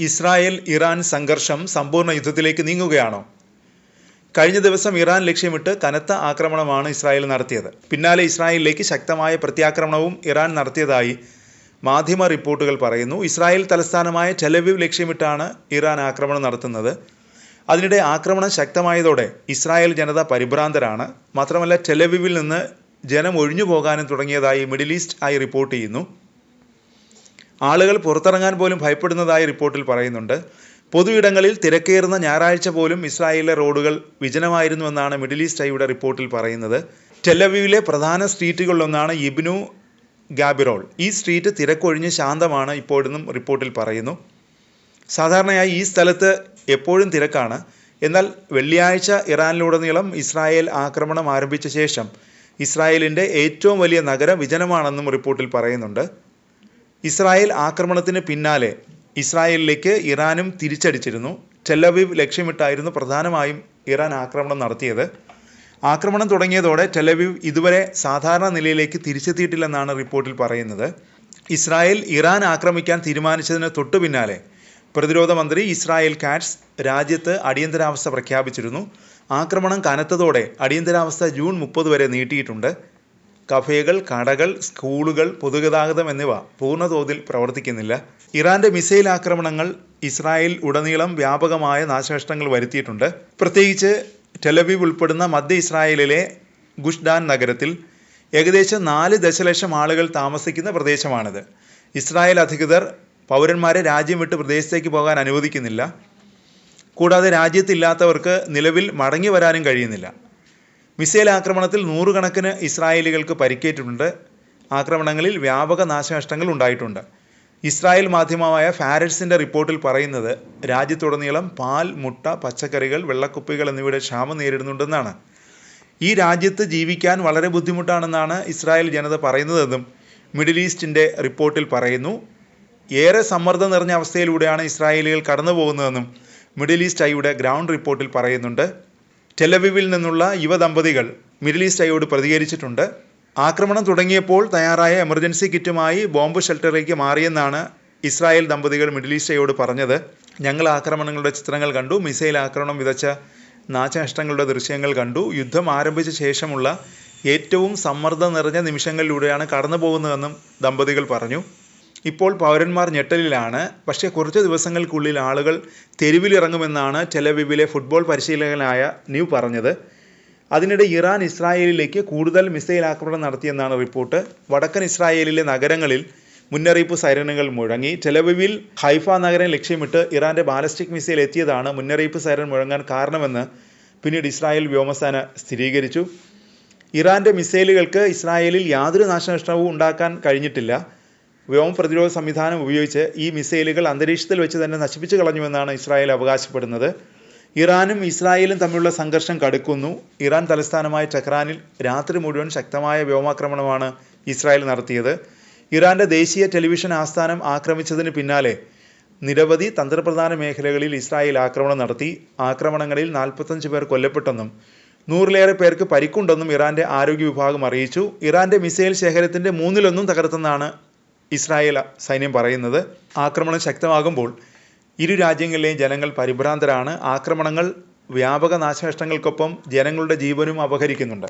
Israel Iran സംഘർഷം സമ്പൂർണ്ണ യുദ്ധത്തിലേക്ക് നീങ്ങുകയാണോ? കഴിഞ്ഞ ദിവസം ഇറാൻ ലക്ഷ്യമിട്ട് കനത്ത ആക്രമണമാണ് ഇസ്രായേൽ നടത്തിയത്. പിന്നാലെ ഇസ്രായേലിലേക്ക് ശക്തമായ പ്രത്യാക്രമണവും ഇറാൻ നടത്തിയതായി മാധ്യമ റിപ്പോർട്ടുകൾ പറയുന്നു. ഇസ്രായേൽ തലസ്ഥാനമായ ടെലവീവ് ലക്ഷ്യമിട്ടാണ് ഇറാൻ ആക്രമണം നടത്തുന്നത്. അതിനിടെ ആക്രമണം ശക്തമായതോടെ ഇസ്രായേൽ ജനത പരിഭ്രാന്തരാണ്. മാത്രമല്ല, ടെലവീവിൽ നിന്ന് ജനം ഒഴിഞ്ഞു പോകാനും തുടങ്ങിയതായി മിഡിൽ ഈസ്റ്റ് ഐ റിപ്പോർട്ട് ചെയ്യുന്നു. ആളുകൾ പുറത്തിറങ്ങാൻ പോലും ഭയപ്പെടുന്നതായി റിപ്പോർട്ടിൽ പറയുന്നുണ്ട്. പൊതു ഇടങ്ങളിൽ തിരക്കേറുന്ന ഞായറാഴ്ച പോലും ഇസ്രായേലിലെ റോഡുകൾ വിജനമായിരുന്നുവെന്നാണ് മിഡിൽ ഈസ്റ്റ് ഐയുടെ റിപ്പോർട്ടിൽ പറയുന്നത്. ടെലവീവിലെ പ്രധാന സ്ട്രീറ്റുകളിലൊന്നാണ് ഇബ്നു ഗാബിറോൾ. ഈ സ്ട്രീറ്റ് തിരക്കൊഴിഞ്ഞ് ശാന്തമാണ് ഇപ്പോഴെന്നും റിപ്പോർട്ടിൽ പറയുന്നു. സാധാരണയായി ഈ സ്ഥലത്ത് എപ്പോഴും തിരക്കാണ്. എന്നാൽ വെള്ളിയാഴ്ച ഇറാനിലുടനീളം ഇസ്രായേൽ ആക്രമണം ആരംഭിച്ച ശേഷം ഇസ്രായേലിൻ്റെ ഏറ്റവും വലിയ നഗരം വിജനമാണെന്നും റിപ്പോർട്ടിൽ പറയുന്നുണ്ട്. ഇസ്രായേൽ ആക്രമണത്തിന് പിന്നാലെ ഇസ്രായേലിലേക്ക് ഇറാനും തിരിച്ചടിച്ചിരുന്നു. ടെലവീവ് ലക്ഷ്യമിട്ടായിരുന്നു പ്രധാനമായും ഇറാൻ ആക്രമണം നടത്തിയത്. ആക്രമണം തുടങ്ങിയതോടെ ടെലവീവ് ഇതുവരെ സാധാരണ നിലയിലേക്ക് തിരിച്ചെത്തിയിട്ടില്ലെന്നാണ് റിപ്പോർട്ടിൽ പറയുന്നത്. ഇസ്രായേൽ ഇറാൻ ആക്രമിക്കാൻ തീരുമാനിച്ചതിന് തൊട്ടു പിന്നാലെ പ്രതിരോധ മന്ത്രി ഇസ്രായേൽ കാറ്റ്സ് രാജ്യത്ത് അടിയന്തരാവസ്ഥ പ്രഖ്യാപിച്ചിരുന്നു. ആക്രമണം കനത്തതോടെ അടിയന്തരാവസ്ഥ ജൂൺ 30 വരെ നീട്ടിയിട്ടുണ്ട്. കഫേകൾ, കടകൾ, സ്കൂളുകൾ, പൊതുഗതാഗതം എന്നിവ പൂർണ്ണതോതിൽ പ്രവർത്തിക്കുന്നില്ല. ഇറാന്റെ മിസൈൽ ആക്രമണങ്ങൾ ഇസ്രായേൽ ഉടനീളം വ്യാപകമായ നാശനഷ്ടങ്ങൾ വരുത്തിയിട്ടുണ്ട്. പ്രത്യേകിച്ച് ടെലവീവ് ഉൾപ്പെടുന്ന മധ്യ ഇസ്രായേലിലെ ഗുഷ്ഡാൻ നഗരത്തിൽ ഏകദേശം 4 ദശലക്ഷം ആളുകൾ താമസിക്കുന്ന പ്രദേശമാണിത്. ഇസ്രായേൽ അധികൃതർ പൗരന്മാരെ രാജ്യം വിട്ട് പ്രദേശത്തേക്ക് പോകാൻ അനുവദിക്കുന്നില്ല. കൂടാതെ രാജ്യത്തില്ലാത്തവർക്ക് നിലവിൽ മടങ്ങി വരാനും കഴിയുന്നില്ല. മിസൈൽ ആക്രമണത്തിൽ നൂറുകണക്കിന് ഇസ്രായേലികൾക്ക് പരിക്കേറ്റിട്ടുണ്ട്. ആക്രമണങ്ങളിൽ വ്യാപക നാശനഷ്ടങ്ങൾ ഉണ്ടായിട്ടുണ്ട്. ഇസ്രായേൽ മാധ്യമമായ ഫാരഡ്സിൻ്റെ റിപ്പോർട്ടിൽ പറയുന്നത് രാജ്യത്തുടനീളം പാൽ, മുട്ട, പച്ചക്കറികൾ, വെള്ളക്കുപ്പികൾ എന്നിവയുടെ ക്ഷാമം നേരിടുന്നുണ്ടെന്നാണ്. ഈ രാജ്യത്ത് ജീവിക്കാൻ വളരെ ബുദ്ധിമുട്ടാണെന്നാണ് ഇസ്രായേൽ ജനത പറയുന്നതെന്നും മിഡിൽ ഈസ്റ്റിൻ്റെ റിപ്പോർട്ടിൽ പറയുന്നു. ഏറെ സമ്മർദ്ദം നിറഞ്ഞ അവസ്ഥയിലൂടെയാണ് ഇസ്രായേലികൾ കടന്നു പോകുന്നതെന്നും മിഡിൽ ഈസ്റ്റ് ഐയുടെ ഗ്രൗണ്ട് റിപ്പോർട്ടിൽ പറയുന്നുണ്ട്. ടെലവീവിൽ നിന്നുള്ള യുവദമ്പതികൾ മിഡിൽ ഈസ്റ്റ് ഐയോട് പ്രതികരിച്ചിട്ടുണ്ട്. ആക്രമണം തുടങ്ങിയപ്പോൾ തയ്യാറായ എമർജൻസി കിറ്റുമായി ബോംബ് ഷെൽട്ടറിലേക്ക് മാറിയെന്നാണ് ഇസ്രായേൽ ദമ്പതികൾ മിഡിൽ ഈസ്റ്റ് ഐയോട് പറഞ്ഞത്. ഞങ്ങൾ ആക്രമണങ്ങളുടെ ചിത്രങ്ങൾ കണ്ടു, മിസൈൽ ആക്രമണം വിതച്ച നാശനഷ്ടങ്ങളുടെ ദൃശ്യങ്ങൾ കണ്ടു. യുദ്ധം ആരംഭിച്ച ശേഷമുള്ള ഏറ്റവും സമ്മർദ്ദം നിറഞ്ഞ നിമിഷങ്ങളിലൂടെയാണ് കടന്നു പോകുന്നതെന്നും ദമ്പതികൾ പറഞ്ഞു. ഇപ്പോൾ പൗരന്മാർ ഞെട്ടലിലാണ്. പക്ഷേ കുറച്ച് ദിവസങ്ങൾക്കുള്ളിൽ ആളുകൾ തെരുവിലിറങ്ങുമെന്നാണ് ടെലവീവിലെ ഫുട്ബോൾ പരിശീലകനായ ന്യൂ പറഞ്ഞത്. അതിനിടെ ഇറാൻ ഇസ്രായേലിലേക്ക് കൂടുതൽ മിസൈൽ ആക്രമണം നടത്തിയെന്നാണ് റിപ്പോർട്ട്. വടക്കൻ ഇസ്രായേലിലെ നഗരങ്ങളിൽ മുന്നറിയിപ്പ് സൈറനുകൾ മുഴങ്ങി. ടെലവീവിൽ ഹൈഫ നഗരം ലക്ഷ്യമിട്ട് ഇറാൻ്റെ ബാലിസ്റ്റിക് മിസൈൽ എത്തിയതാണ് മുന്നറിയിപ്പ് സൈറൻ മുഴങ്ങാൻ കാരണമെന്ന് പിന്നീട് ഇസ്രായേൽ വ്യോമസേന സ്ഥിരീകരിച്ചു. ഇറാൻ്റെ മിസൈലുകൾക്ക് ഇസ്രായേലിൽ യാതൊരു നാശനഷ്ടവും ഉണ്ടാക്കാൻ കഴിഞ്ഞിട്ടില്ല. വ്യോമ പ്രതിരോധ സംവിധാനം ഉപയോഗിച്ച് ഈ മിസൈലുകൾ അന്തരീക്ഷത്തിൽ വെച്ച് തന്നെ നശിപ്പിച്ചു കളഞ്ഞുവെന്നാണ് ഇസ്രായേൽ അവകാശപ്പെടുന്നത്. ഇറാനും ഇസ്രായേലും തമ്മിലുള്ള സംഘർഷം കടുക്കുന്നു. ഇറാൻ തലസ്ഥാനമായ ടെഹ്റാനിൽ രാത്രി മുഴുവൻ ശക്തമായ വ്യോമാക്രമണമാണ് ഇസ്രായേൽ നടത്തിയത്. ഇറാൻ്റെ ദേശീയ ടെലിവിഷൻ ആസ്ഥാനം ആക്രമിച്ചതിന് പിന്നാലെ നിരവധി തന്ത്രപ്രധാന മേഖലകളിൽ ഇസ്രായേൽ ആക്രമണം നടത്തി. ആക്രമണങ്ങളിൽ 45 പേർ കൊല്ലപ്പെട്ടെന്നും 100-ലേറെ പേർക്ക് പരിക്കുണ്ടെന്നും ഇറാൻ്റെ ആരോഗ്യ വിഭാഗം അറിയിച്ചു. ഇറാൻ്റെ മിസൈൽ ശേഖരത്തിൻ്റെ 1/3 തകർത്തെന്നാണ് ഇസ്രായേൽ സൈന്യം പറയുന്നത്. ആക്രമണം ശക്തമാകുമ്പോൾ ഇരു രാജ്യങ്ങളിലെയും ജനങ്ങൾ പരിഭ്രാന്തരാണ്. ആക്രമണങ്ങൾ വ്യാപക നാശനഷ്ടങ്ങൾക്കൊപ്പം ജനങ്ങളുടെ ജീവനും അപഹരിക്കുന്നുണ്ട്.